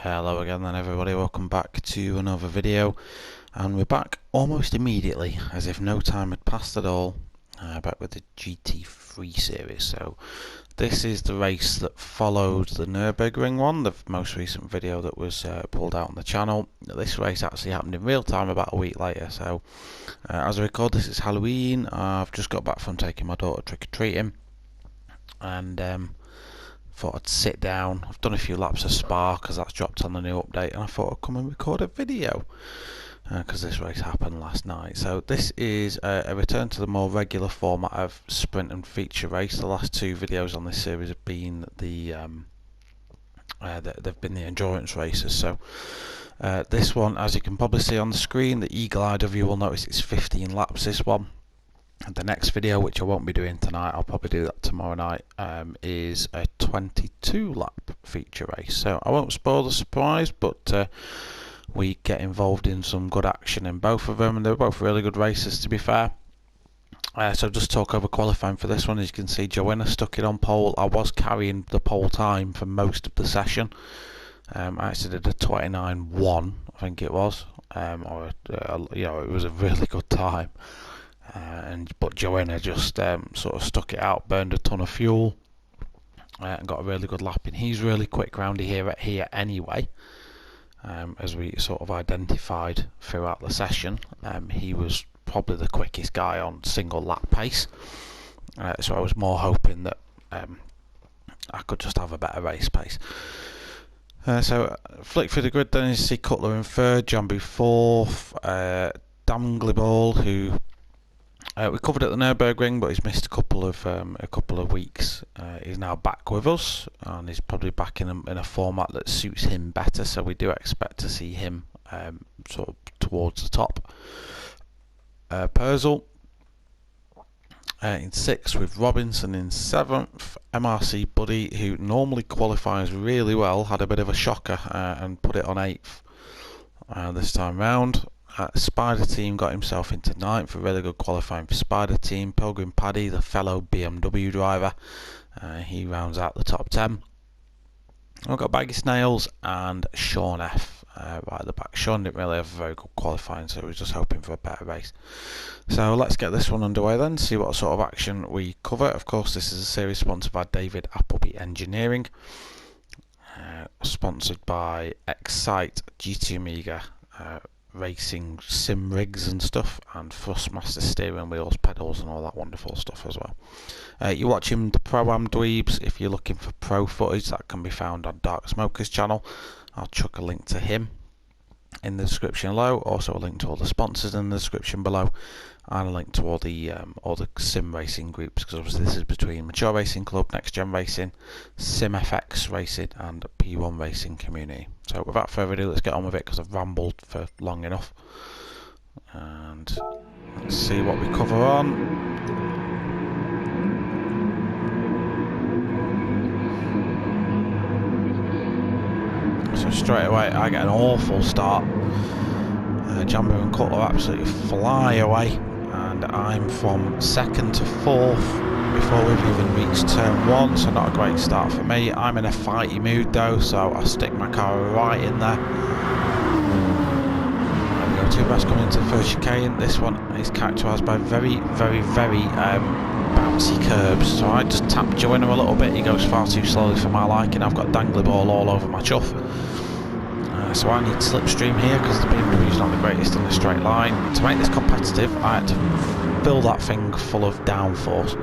Hello again then everybody, welcome back to another video, and we're back almost immediately as if no time had passed at all, back with the GT3 series. So this is the race that followed the Nürburgring one, the most recent video that was pulled out on the channel. This race actually happened in real time about a week later, so as I record this it's Halloween. I've just got back from taking my daughter trick-or-treating and thought I'd sit down. I've done a few laps of Spa because that's dropped on the new update, and I thought I'd come and record a video because this race happened last night. So this is a return to the more regular format of sprint and feature race. The last two videos on this series have been they've been the endurance races. So this one, as you can probably see on the screen, the eagle-eyed of you will notice it's 15 laps, this one. The next video, which I won't be doing tonight, I'll probably do that tomorrow night, is a 22 lap feature race. So I won't spoil the surprise, but we get involved in some good action in both of them, and they're both really good races, to be fair. So just talk over qualifying for this one. As you can see, Joanna stuck it on pole. I was carrying the pole time for most of the session. I actually did a 29.1, I think it was, it was a really good time. But Joanna just sort of stuck it out, burned a ton of fuel, and got a really good lap in. He's really quick round here anyway, as we sort of identified throughout the session. He was probably the quickest guy on single lap pace, so I was more hoping that I could just have a better race pace. So flick through the grid, then you see Cutler in third, Jambu fourth, Damgliball, who we covered at the Nürburgring, but he's missed a couple of weeks. He's now back with us, and he's probably back in a format that suits him better. So we do expect to see him sort of towards the top. Purcell in sixth, with Robinson in seventh. MRC Buddy, who normally qualifies really well, had a bit of a shocker and put it on eighth this time round. Spider Team got himself into ninth, a really good qualifying for Spider Team. Pilgrim Paddy, the fellow BMW driver, he rounds out the top 10. We've got Baggy Snails and Sean F right at the back. Sean didn't really have a very good qualifying, so he was just hoping for a better race. So let's get this one underway then, see what sort of action we cover. Of course, this is a series sponsored by David Appleby Engineering, sponsored by Excite, GT Amiga, racing sim rigs and stuff, and Thrustmaster steering wheels, pedals and all that wonderful stuff as well. You're watching the ProAm Dweebs. If you're looking for pro footage, that can be found on Dark Smoker's channel. I'll chuck a link to him in the description below, also a link to all the sponsors in the description below, and a link to all the sim racing groups, because obviously this is between Mature Racing Club, NxtGen Racing, SimFX Racing and P1 Racing Community. So without further ado, let's get on with it, because I've rambled for long enough, and let's see what we cover on. So straight away I get an awful start. Jambo and Cutler absolutely fly away, and I'm from second to fourth before we've even reached turn one, so not a great start for me. I'm in a fighty mood though, so I stick my car right in there. There we go, two best coming into the first chicane. This one is characterised by very bouncy curbs, so I just tap Joanna a little bit. He goes far too slowly for my liking. I've got Dangliball all over my chuff. So I need slipstream here because the BMW is not the greatest in a straight line. To make this competitive, I had to fill that thing full of downforce.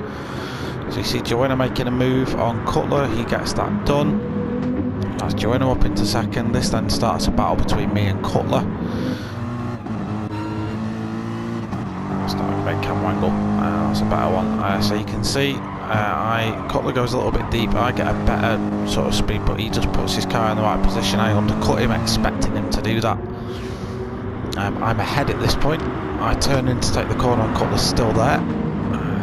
So you see Joanna making a move on Cutler, he gets that done. That's Joanna up into second. This then starts a battle between me and Cutler. Starting to make camera angle, that's a better one. So you can see Cutler goes a little bit deep. I get a better sort of speed, but he just puts his car in the right position. I undercut him, expecting him to do that. I'm ahead at this point. I turn in to take the corner and Cutler's still there,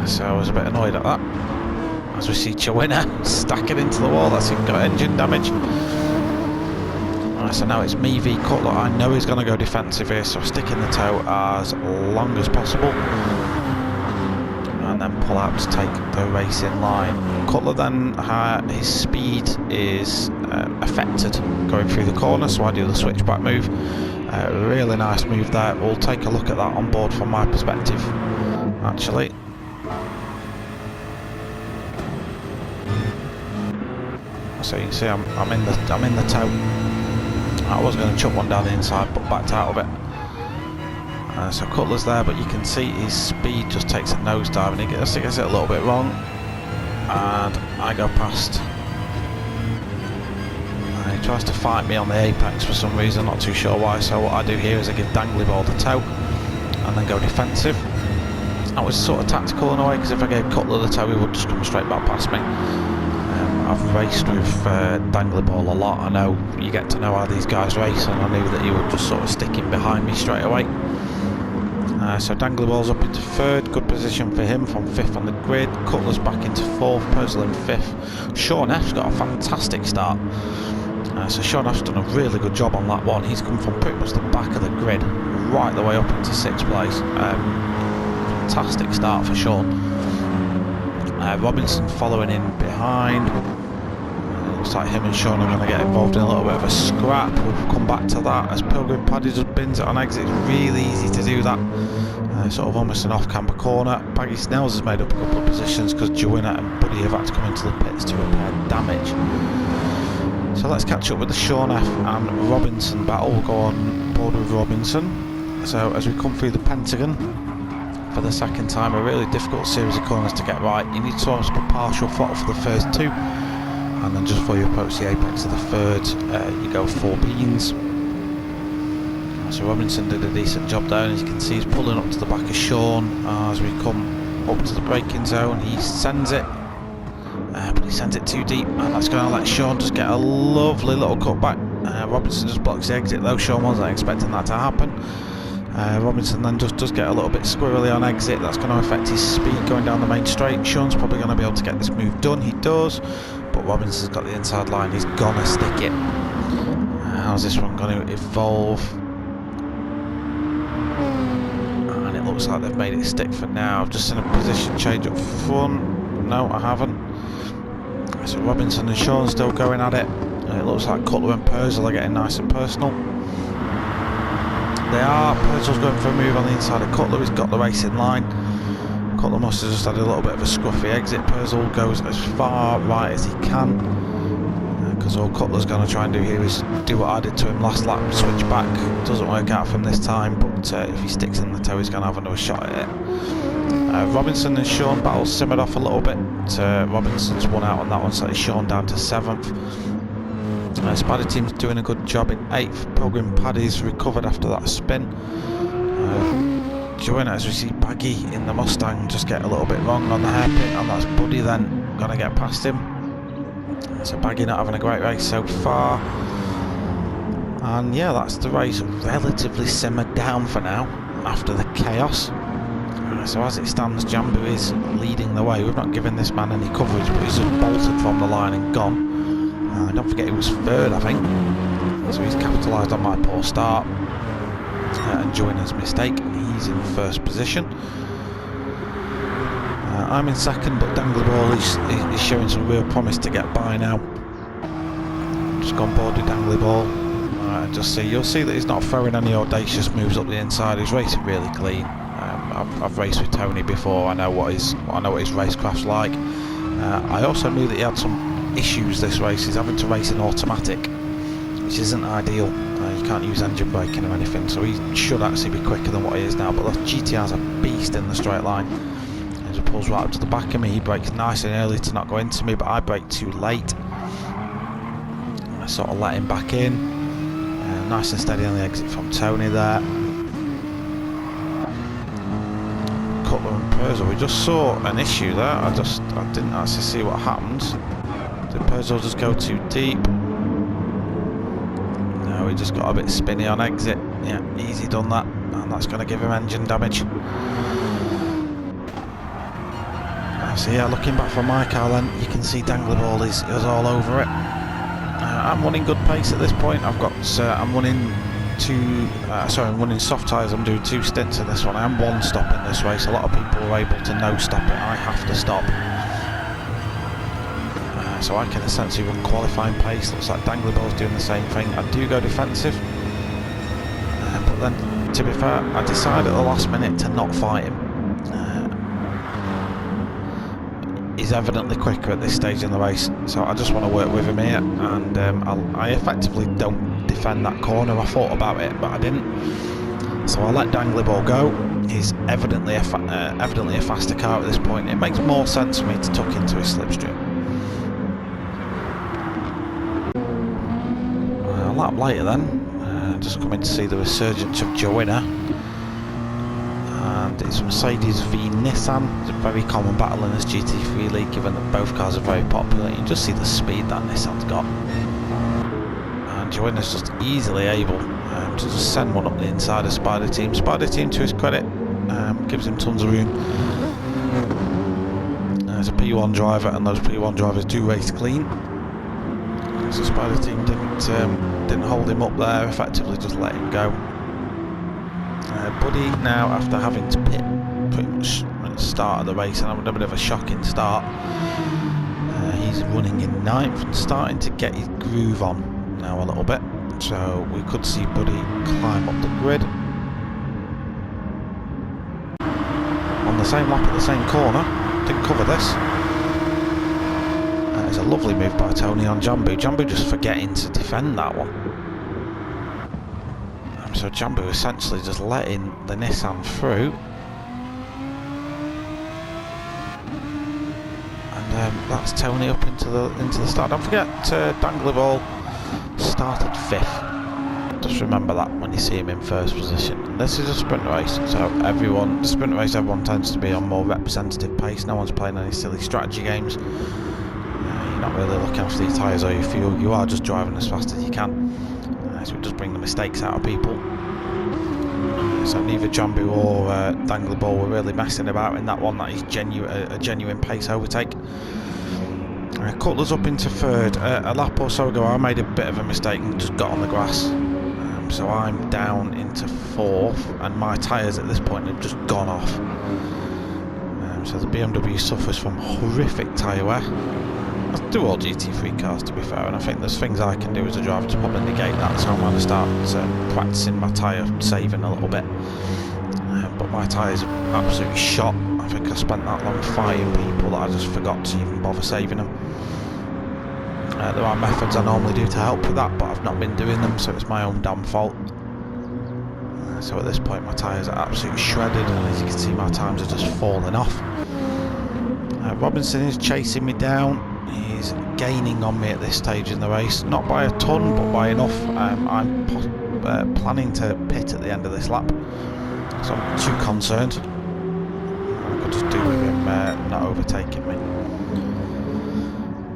so I was a bit annoyed at that. As we see Joanna stacking into the wall, that's even got engine damage. So now it's me v Cutler. I know he's going to go defensive here, so I stick in the toe as long as possible, and then pull out to take the race in line. Cutler then, his speed is affected going through the corner, so I do the switchback move. Really nice move there. We'll take a look at that on board from my perspective, actually. So you can see I'm in the toe. I was going to chuck one down the inside, but backed out of it. So Cutler's there, but you can see his speed just takes a nosedive, and he gets it a little bit wrong, and I go past. And he tries to fight me on the apex for some reason, not too sure why. So what I do here is I give Dangly Ball the toe, and then go defensive. That was sort of tactical in a way, because if I gave Cutler the toe, he would just come straight back past me. I've raced with Dangly Ball a lot. I know you get to know how these guys race, and I knew that he would just sort of stick in behind me straight away. So Dangly Ball's up into third, good position for him from fifth on the grid. Cutler's back into fourth, Purcell in fifth. Sean F's got a fantastic start. So Sean F's done a really good job on that one. He's come from pretty much the back of the grid, right the way up into sixth place. Fantastic start for Sean. Robinson following in behind. Looks like him and Sean are going to get involved in a little bit of a scrap. We'll come back to that as Pilgrim Paddy just bins it on exit. It's really easy to do that. Sort of almost an off-camber corner. Baggy Snells has made up a couple of positions because Joanna and Buddy have had to come into the pits to repair damage. So let's catch up with the Sean F and Robinson battle. We'll go on board with Robinson. So as we come through the Pentagon for the second time, a really difficult series of corners to get right. You need to almost put partial throttle for the first two, and then just before you approach the apex of the third, you go 4 beans. So Robinson did a decent job there, and as you can see he's pulling up to the back of Sean. As we come up to the braking zone, he sends it, but he sends it too deep, and that's going to let Sean just get a lovely little cutback. Robinson just blocks the exit though. Sean wasn't expecting that to happen. Robinson then just does get a little bit squirrely on exit. That's going to affect his speed going down the main straight. Sean's probably going to be able to get this move done. He does, but Robinson's got the inside line. He's gonna stick it. How's this one going to evolve? And it looks like they've made it stick for now. Just in a position change up front. No, I haven't. So Robinson and Sean still going at it. It looks like Cutler and Purcell are getting nice and personal. They are. Purcell's going for a move on the inside of Cutler. He's got the race in line. Cutler must have just had a little bit of a scruffy exit. Purcell goes as far right as he can, because all Cutler's going to try and do here is do what I did to him last lap, switch back. Doesn't work out for him this time, but if he sticks in the toe, he's going to have another shot at it. Robinson and Sean battle simmered off a little bit. Robinson's won out on that one, so it's Sean down to 7th. Spider Team's doing a good job in 8th. Pilgrim Paddy's recovered after that spin. Joanna, as we see Baggy in the Mustang just get a little bit wrong on the hairpin, and that's Buddy then gonna get past him. So Baggy not having a great race so far. And yeah, that's the race relatively simmered down for now after the chaos. So as it stands, Jambu is leading the way. We've not given this man any coverage, but he's just bolted from the line and gone. Don't forget he was third, I think. So he's capitalised on my poor start and Joanna's mistake. He's in first position. I'm in second, but Dangly Ball is showing some real promise to get by now. Just gone board with Dangly Ball. You'll see that he's not throwing any audacious moves up the inside. He's racing really clean. I've raced with Tony before. I know what his racecraft's like. I also knew that he had some issues this race. He's having to race in automatic, which isn't ideal. You can't use engine braking or anything, so he should actually be quicker than what he is now. But the GTR's a beast in the straight line. He just pulls right up to the back of me. He brakes nice and early to not go into me, but I brake too late. I sort of let him back in. Nice and steady on the exit from Tony there. Cutler and Purcell, we just saw an issue there. I didn't actually see what happened. Did Purcell just go too deep? No, he just got a bit spinny on exit. Yeah, easy done that, and that's going to give him engine damage. So yeah, looking back from my car then, you can see Dangly Ball is all over it. I'm running good pace at this point. I'm running I'm running soft tyres. I'm doing 2 stints in this one. I am 1 stop in this race. A lot of people are able to no stop it. I have to stop. So I can essentially run qualifying pace. Looks like Dangly Ball's doing the same thing. I do go defensive, but then, to be fair, I decided at the last minute to not fight him. He's evidently quicker at this stage in the race, so I just want to work with him here, and I effectively don't defend that corner. I thought about it, but I didn't. So I let Dangly Ball go. He's evidently a faster car at this point. It makes more sense for me to tuck into his slipstream. A lap later then, just coming to see the resurgence of Joanna. And it's Mercedes v Nissan. It's a very common battle in this GT3 league, given that both cars are very popular. You can just see the speed that Nissan's got. And Joanna's just easily able to just send one up the inside of Spider Team. Spider Team, to his credit, gives him tons of room. There's a P1 driver, and those P1 drivers do race clean. So Spider Team didn't hold him up there, effectively just let him go. Buddy now, after having to pit pretty much at the start of the race, and having a bit of a shocking start, he's running in 9th and starting to get his groove on now a little bit. So we could see Buddy climb up the grid. On the same lap at the same corner, didn't cover this. It's a lovely move by Tony on Jambu. Jambu just forgetting to defend that one. So Jambu essentially just letting the Nissan through. And that's Tony up into the start. Don't forget, Dangly Ball started 5th. Just remember that when you see him in 1st position. And this is a sprint race, so the sprint race, everyone tends to be on more representative pace. No one's playing any silly strategy games. You're not really looking after your tyres or your fuel. You are just driving as fast as you can. So it does bring the mistakes out of people. So neither Jambu or Dangly Ball were really messing about in that one. That is a genuine pace overtake. Cutler's up into 3rd. A lap or so ago I made a bit of a mistake and just got on the grass. So I'm down into 4th, and my tyres at this point have just gone off. So the BMW suffers from horrific tyre wear. As do all GT3 cars, to be fair, and I think there's things I can do as a driver to probably negate that, so I'm going to start practicing my tyre saving a little bit. But my tyres are absolutely shot. I think I spent that long fighting people that I just forgot to even bother saving them. There are methods I normally do to help with that, but I've not been doing them, so it's my own damn fault. So at this point my tyres are absolutely shredded, and as you can see my times are just falling off. Robinson is chasing me down. He's gaining on me at this stage in the race, not by a ton but by enough. I'm planning to pit at the end of this lap, so I'm too concerned. I could just do with him not overtaking me.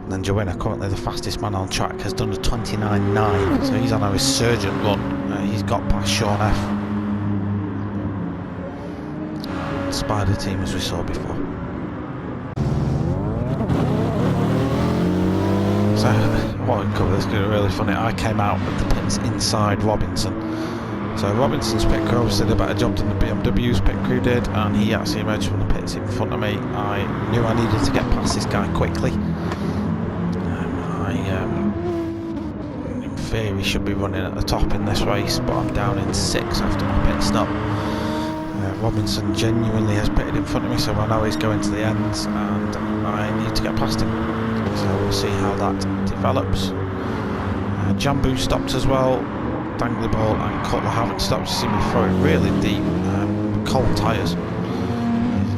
And then Joanna, currently the fastest man on track, has done a 29.9, so he's on a resurgent run. He's got past Sean F. Spider Team, as we saw before. So, what we cover this is really funny. I came out of the pits inside Robinson. So Robinson's pit crew obviously did a better job than the BMW's pit crew did, and he actually emerged from the pits in front of me. I knew I needed to get past this guy quickly. In theory should be running at the top in this race, but I'm down in 6th after my pit stop. Robinson genuinely has pitted in front of me, so I know he's going to the ends, and I need to get past him. So we'll see how that develops. Jambu stopped as well. Dangly Ball and Cutler haven't stopped. You see me throw it really deep. Cold tyres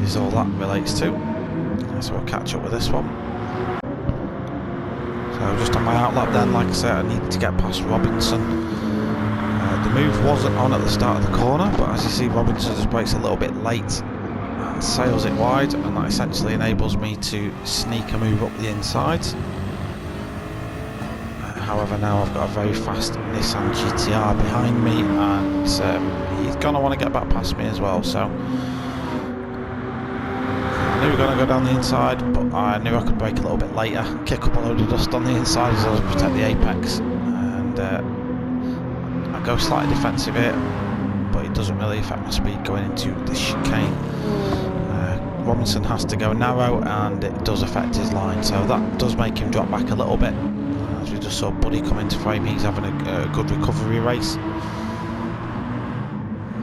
is all that relates to. So we'll catch up with this one. So just on my outlap then, like I said, I needed to get past Robinson. The move wasn't on at the start of the corner, but as you see, Robinson just brakes a little bit late and sails it wide, and that essentially enables me to sneak a move up the insides. However, now I've got a very fast Nissan GTR behind me, and he's going to want to get back past me as well. So I knew we were going to go down the inside, but I knew I could brake a little bit later, kick up a load of dust on the inside as well as protect the apex, and I go slightly defensive here, but it doesn't really affect my speed going into the chicane. Robinson has to go narrow, and it does affect his line, so that does make him drop back a little bit. As we just saw Buddy come into frame, he's having a good recovery race.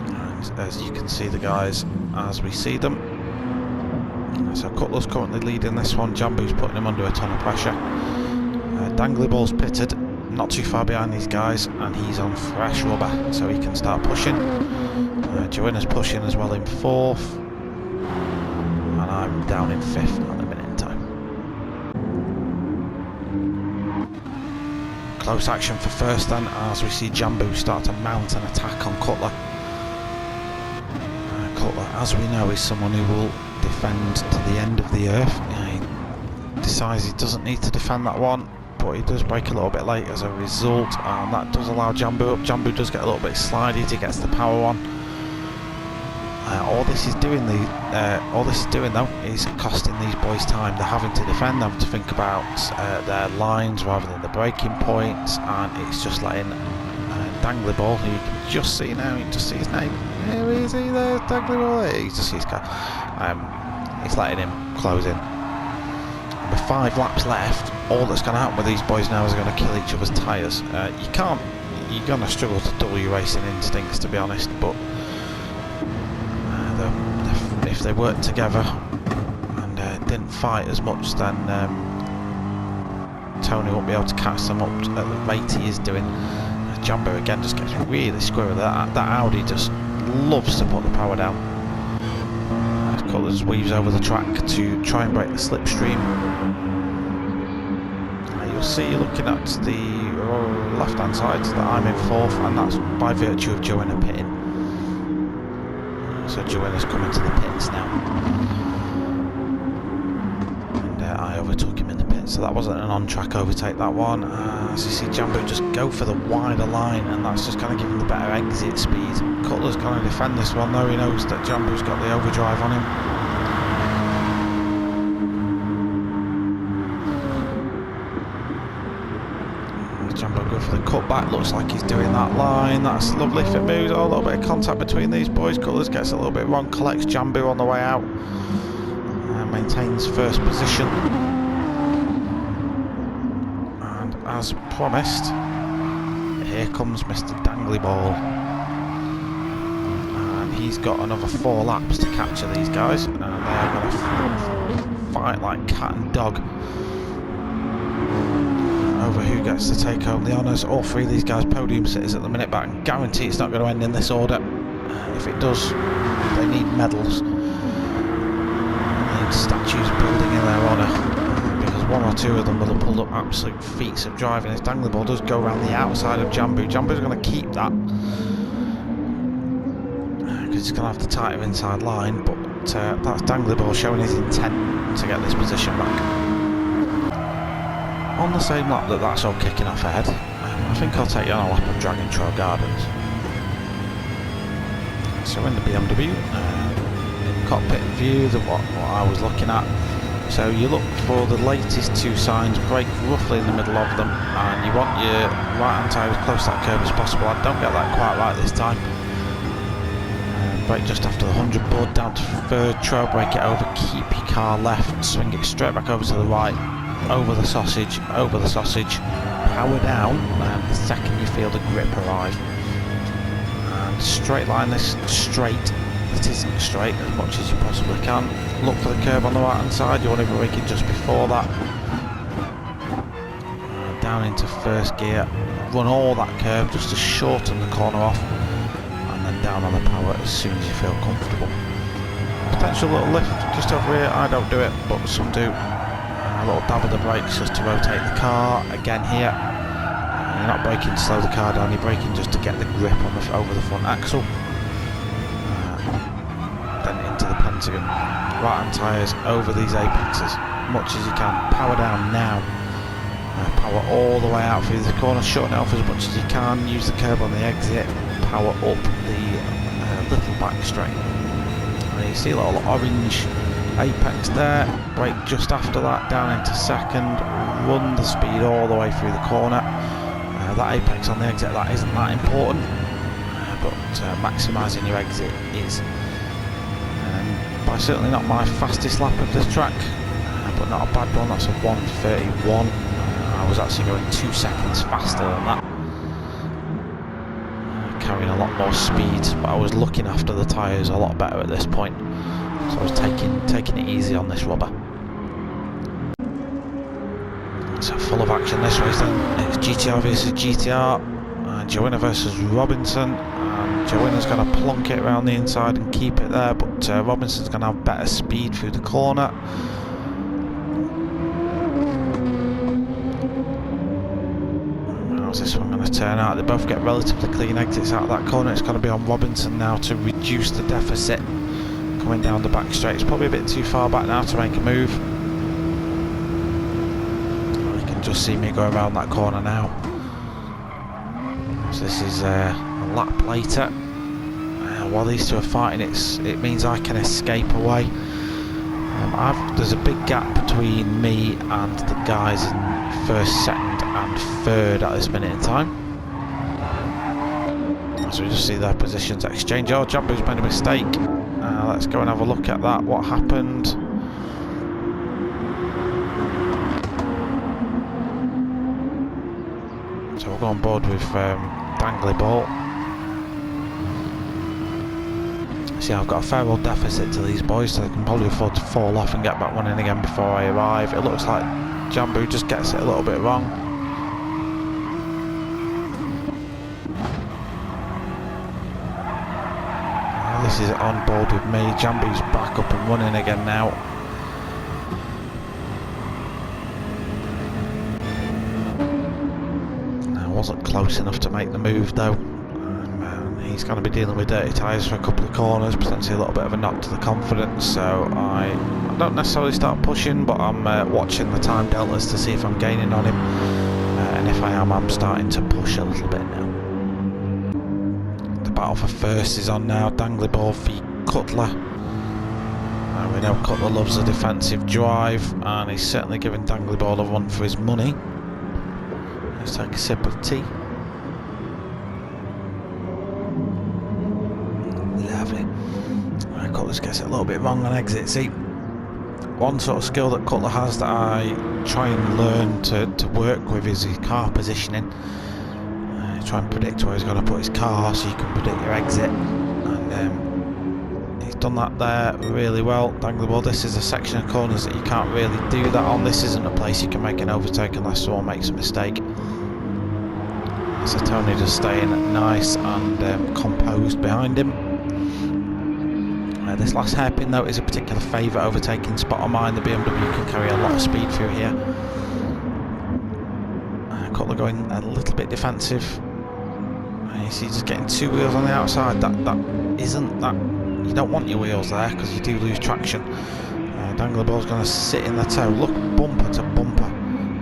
And as you can see the guys as we see them. So Cutler's currently leading this one, Jambu's putting him under a ton of pressure. Dangly Ball's pitted, not too far behind these guys, and he's on fresh rubber, so he can start pushing. Joanna's pushing as well in 4th. And I'm down in 5th at the minute in time. Close action for first then, as we see Jambu start to mount an attack on Cutler. Cutler, as we know, is someone who will defend to the end of the earth. He decides he doesn't need to defend that one, but he does break a little bit late as a result, and that does allow Jambu up. Jambu does get a little bit slidey as he gets the power on. All this is doing though is costing these boys time. They're having to defend, them to think about their lines rather than the braking points, and it's just letting Dangly Ball, who you can just see now, you can just see his name. Here is he there, Dangly Ball. You just see his car. It's letting him close in. With 5 laps left, all that's going to happen with these boys now is they're going to kill each other's tyres. You're going to struggle to double your racing instincts, to be honest, but if they worked together and didn't fight as much, then Tony won't be able to catch them up at the rate he is doing. Jambo again just gets really squirrely. That Audi just loves to put the power down. Cutler weaves over the track to try and break the slipstream. You'll see, looking at the left hand side, that I'm in 4th, and that's by virtue of Joanna pitting. So Joanna's coming to the pits now, and I overtook him in the pits, so that wasn't an on-track overtake, that one. As you see Jambo just go for the wider line, and that's just going to give him the better exit speed. Cutler's going to defend this one though, he knows that Jambo's got the overdrive on him. Jambo go for the cutback, looks like he's doing that line, that's lovely if it moves. A little bit of contact between these boys. Cutler gets a little bit wrong, collects Jambo on the way out, and maintains first position. And as promised, here comes Mr. Dangly Ball, and he's got another 4 laps to capture these guys, and they are going to fight like cat and dog over who gets to take home the honours. All 3 of these guys podium sitters at the minute, but I can guarantee it's not going to end in this order. If it does, they need medals. They need statues building in their honour, because 1 or 2 of them will have pulled up absolute feats of driving. As Dangly Ball does go around the outside of Jambu. Jambu's going to keep that, because he's going to have the tighter inside line, but that's Dangly Ball showing his intent to get this position back. On the same lap that's all kicking off ahead, I think I'll take you on a lap of Dragon Trail Gardens. So in the BMW, cockpit view, what I was looking at. So you look for the latest 2 signs, brake roughly in the middle of them, and you want your right hand tyre as close to that curve as possible. I don't get that quite right this time. Brake just after the 100 board, down to 3rd, trail brake it over, keep your car left, swing it straight back over to the right, over the sausage, power down, and the second you feel the grip arrive. And straight line this straight, it isn't straight as much as you possibly can. Look for the curb on the right hand side, you want to be braking just before that. Down into 1st gear, run all that curve just to shorten the corner off, and then down on the power as soon as you feel comfortable. Potential little lift just over here, I don't do it, but some do. A little dab of the brakes just to rotate the car. Again here, you're not braking to slow the car down, you're braking just to get the grip on over the front axle. Then into the pentagon. Right hand tyres over these apexes, much as you can. Power down now. Power all the way out through the corner, shorten it off as much as you can. Use the curb on the exit. Power up the little back straight. And you see a little orange apex there, brake just after that, down into 2nd, run the speed all the way through the corner, that apex on the exit, that isn't that important, but maximising your exit is. But certainly not my fastest lap of this track, but not a bad one. That's a 1:31. I was actually going 2 seconds faster than that, carrying a lot more speed, but I was looking after the tyres a lot better at this point, so I was taking it easy on this rubber. So full of action this race then. It's GTR versus GTR, Joanna versus Robinson, and Joanna's going to plonk it around the inside and keep it there, but Robinson's going to have better speed through the corner. How's this one going to turn out? They both get relatively clean exits out of that corner. It's going to be on Robinson now to reduce the deficit coming down the back straight. It's probably a bit too far back now to make a move. You can just see me go around that corner now. So this is a lap later. While these two are fighting, it means I can escape away. There's a big gap between me and the guys in first, second and third at this minute in time. As we just see their positions exchange. Oh, Jambu's made a mistake. Let's go and have a look at that. What happened? So we'll go on board with Dangly Ball. See, I've got a fair old deficit to these boys, so they can probably afford to fall off and get back running again before I arrive. It looks like Jambu just gets it a little bit wrong. This is on board with me. Jambu's back up and running again now. I wasn't close enough to make the move though. He's going to be dealing with dirty tyres for a couple of corners, potentially a little bit of a knock to the confidence, so I don't necessarily start pushing, but I'm watching the time deltas to see if I'm gaining on him, and if I am, I'm starting to push a little bit now. The battle for first is on now. Dangly Ball v Cutler. We know Cutler loves a defensive drive, and he's certainly giving Dangly Ball a run for his money. Let's take a sip of tea. Lovely. Cutler gets it a little bit wrong on exit. See, one sort of skill that Cutler has that I try and learn to work with is his car positioning. Try and predict where he's going to put his car so you can predict your exit, and he's done that there really well. Dangly Ball, this is a section of corners that you can't really do that on. This isn't a place you can make an overtake unless someone makes a mistake. So Tony just staying nice and composed behind him. This last hairpin though is a particular favourite overtaking spot on mine. The BMW can carry a lot of speed through here. Cutler going a little bit defensive. You see, just getting two wheels on the outside. That isn't that. You don't want your wheels there because you do lose traction. Dangly Ball's going to sit in the toe. Look, bumper to bumper.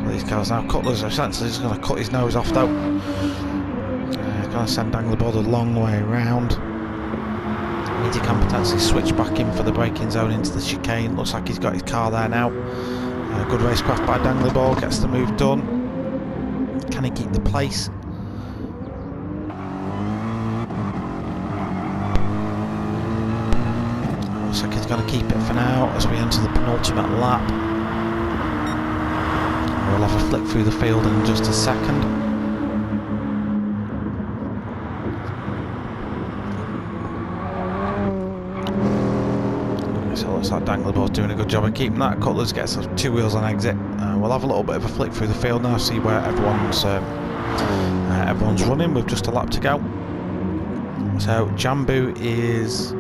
These cars now. Cutler's essentially just going to cut his nose off though. He's going to send Dangly Ball a long way around. Means he can potentially switch back in for the braking zone into the chicane. Looks like he's got his car there now. Good racecraft by Dangly Ball, gets the move done. Can he keep the place? Looks like he's going to keep it for now as we enter the penultimate lap. We'll have a flick through the field in just a second. So it looks like Dangly Ball's doing a good job of keeping that. Cutler's gets two wheels on exit. We'll have a little bit of a flick through the field now, see where everyone's running with just a lap to go. So Jambu is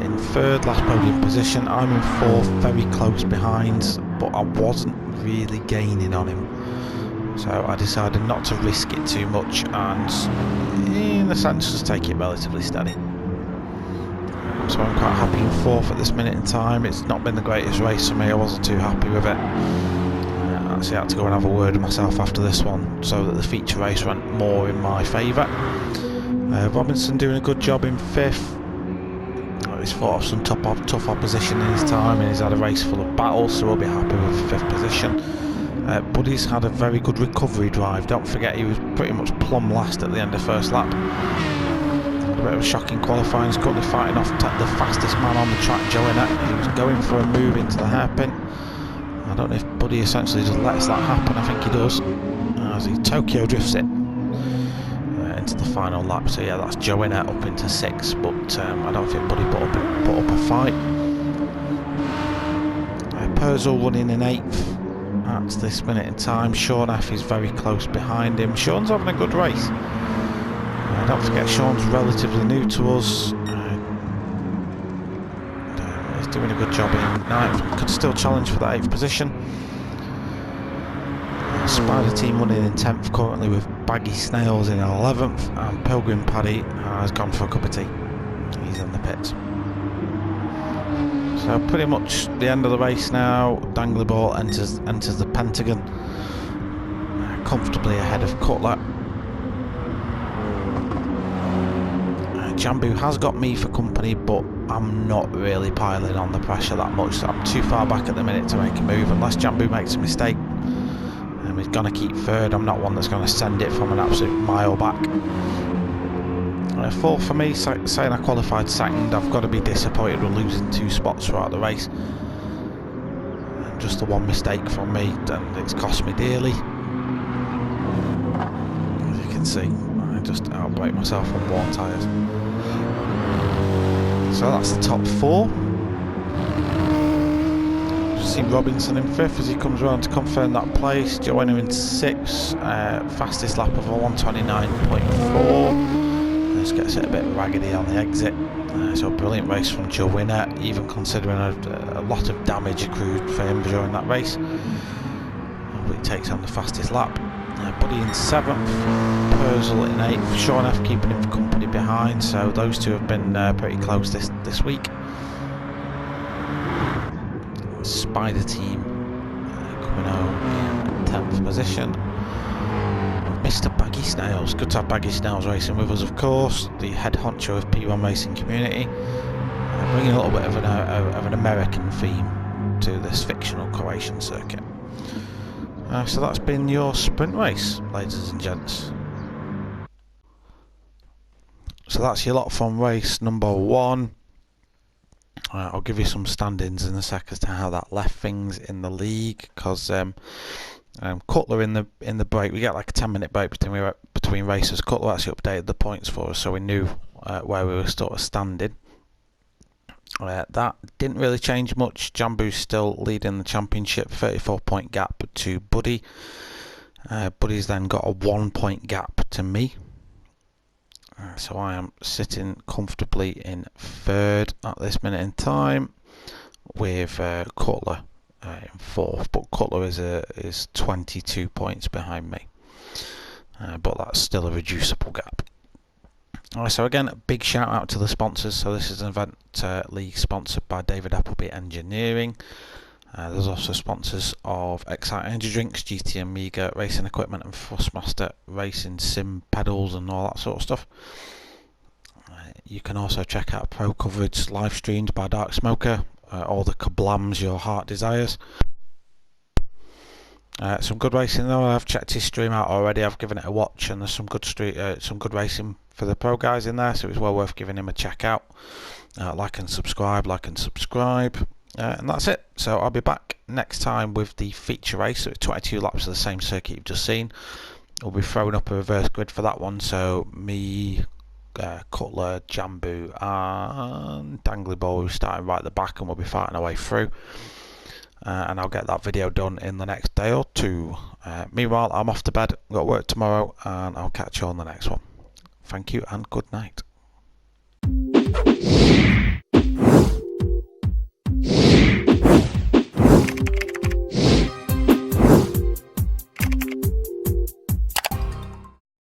in third, last podium position. I'm in fourth, very close behind, but I wasn't really gaining on him. So I decided not to risk it too much and, in a sense, just take it relatively steady. So I'm quite happy in fourth at this minute in time. It's not been the greatest race for me, I wasn't too happy with it. Actually had to go and have a word with myself after this one so that the feature race went more in my favour. Robinson doing a good job in fifth. He's fought off some tough opposition in his time, and he's had a race full of battles, so we'll be happy with fifth position. Buddy's had a very good recovery drive. Don't forget he was pretty much plumb last at the end of first lap. A bit of a shocking qualifying. He's currently fighting off the fastest man on the track, Joe Innett. He was going for a move into the hairpin. I don't know if Buddy essentially just lets that happen. I think he does, as he Tokyo drifts it into the final lap. So yeah, that's Joe Innett up into 6th, but I don't think Buddy put up a fight. Purcell running in 8th at this minute in time. Sean F is very close behind him. Sean's having a good race. Don't forget Sean's relatively new to us. He's doing a good job in 9th. Could still challenge for that 8th position. Spider team running in 10th currently with Baggy Snails in 11th, and Pilgrim Paddy has gone for a cup of tea. He's in the pits. So pretty much the end of the race now. Dangly Ball enters the Pentagon, comfortably ahead of Cutler. Jambu has got me for company, but I'm not really piling on the pressure that much. So I'm too far back at the minute to make a move. Unless Jambu makes a mistake, he's going to keep 3rd. I'm not one that's going to send it from an absolute mile back. 4th for me, saying I qualified 2nd. I've got to be disappointed with losing 2 spots throughout the race. Just the one mistake from me, and it's cost me dearly. As you can see, I just outbrake myself on worn tyres. So that's the top 4. See Robinson in 5th as he comes around to confirm that place. Joanna in 6th, fastest lap of a 129.4. This gets it a bit raggedy on the exit. So a brilliant race from Joe Winner, even considering a lot of damage accrued for him during that race. But he takes on the fastest lap. Buddy in 7th, Purcell in 8th, Sean F keeping him for company behind. So those two have been pretty close this week. Spider team coming home in 10th position. Mr. Baggy Snails, good to have Baggy Snails racing with us, of course, the head honcho of ProAm racing community, bringing a little bit of an American theme to this fictional Croatian circuit. So that's been your sprint race, ladies and gents. So that's your lot from race number 1. I'll give you some standings in a sec as to how that left things in the league, because Cutler in the break, we get like a 10-minute break between races. Cutler actually updated the points for us, so we knew where we were sort of standing. That didn't really change much. Jambu's still leading the championship, 34-point gap to Buddy. Buddy's then got a 1-point gap to me. So I am sitting comfortably in 3rd at this minute in time, with Cutler in 4th, but Cutler is 22 points behind me, but that's still a reducible gap. Alright, so again, a big shout out to the sponsors. So this is an event league sponsored by David Appleby Engineering. There's also sponsors of Excite Energy Drinks, GT Amiga Racing Equipment, and Thrustmaster Racing Sim Pedals and all that sort of stuff. You can also check out pro coverage live streamed by Dark Smoker, all the kablams your heart desires. Some good racing though. I've checked his stream out already. I've given it a watch, and there's some good racing for the pro guys in there, so it's well worth giving him a check out. Like and subscribe, and that's it. So I'll be back next time with the feature race. So it's 22 laps of the same circuit you've just seen. We'll be throwing up a reverse grid for that one, so me, Cutler, Jambu and Dangly Ball who's starting right at the back, and we'll be fighting our way through. And I'll get that video done in the next day or 2. Meanwhile, I'm off to bed, got work tomorrow, and I'll catch you on the next one. Thank you and good night.